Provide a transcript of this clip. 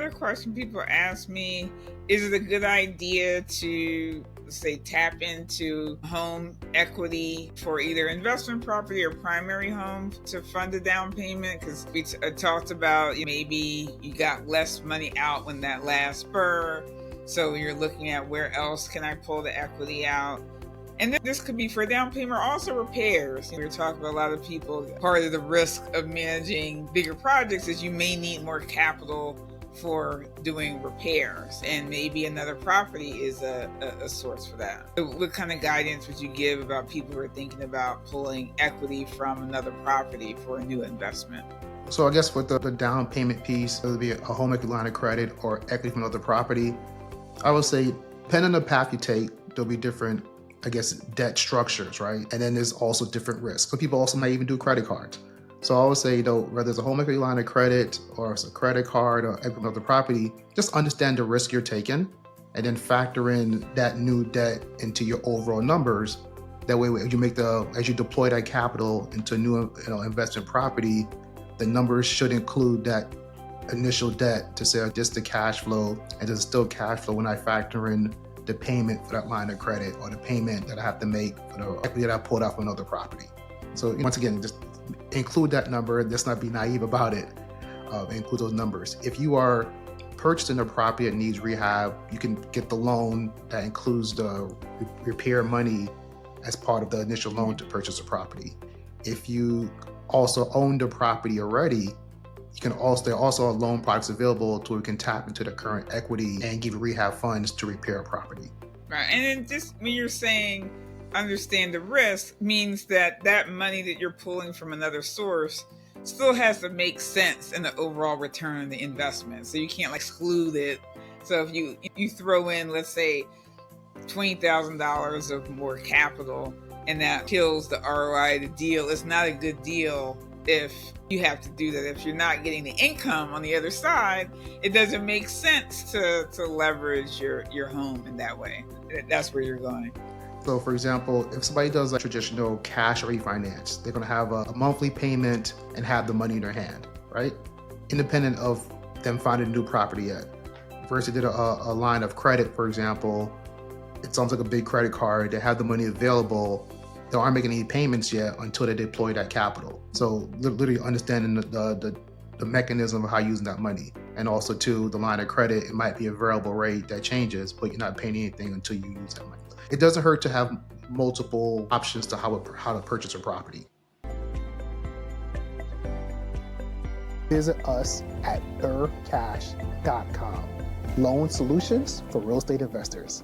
another question people ask me, is it a good idea to say tap into home equity for either investment property or primary home to fund a down payment? Because we talked about maybe you got less money out when that last BRRRR, so you're looking at where else can I pull the equity out. And then this could be for down payment or also repairs. We were talking about a lot of people, part of the risk of managing bigger projects is you may need more capital for doing repairs, and maybe another property is a source for that. So what kind of guidance would you give about people who are thinking about pulling equity from another property for a new investment? So I guess with the down payment piece, whether it be a home equity line of credit or equity from another property, I would say depending on the path you take, there'll be different, I guess, debt structures, right? And then there's also different risks. Some people also might even do credit cards. So I would say, whether it's a home equity line of credit or it's a credit card or equity of the property, just understand the risk you're taking and then factor in that new debt into your overall numbers. That way, as you deploy that capital into a new investment property, the numbers should include that initial debt to say, just the cash flow, and there's still cash flow when I factor in the payment for that line of credit or the payment that I have to make for the equity that I pulled out from another property. So once again, just include that number. Let's not be naive about it. Include those numbers. If you are purchasing a property that needs rehab, you can get the loan that includes the repair money as part of the initial loan to purchase a property. If you also own the property already, there are also loan products available to where you can tap into the current equity and give rehab funds to repair a property. Right, and then just when you're saying understand the risk, means that that money that you're pulling from another source still has to make sense in the overall return on the investment. So you can't exclude it. So if you throw in, let's say, $20,000 of more capital and that kills the ROI of the deal, it's not a good deal if you have to do that. If you're not getting the income on the other side, it doesn't make sense to leverage your home in that way. That's where you're going. So for example, if somebody does a traditional cash refinance, they're going to have a monthly payment and have the money in their hand, right? Independent of them finding a new property yet. Versus they did a line of credit, for example, it sounds like a big credit card. They have the money available. They aren't making any payments yet until they deploy that capital. So literally understanding the mechanism of how you're using that money. And also too, the line of credit, it might be a variable rate that changes, but you're not paying anything until you use that money. It doesn't hurt to have multiple options to how to purchase a property. Visit us at BRRRRcash.com. Loan solutions for real estate investors.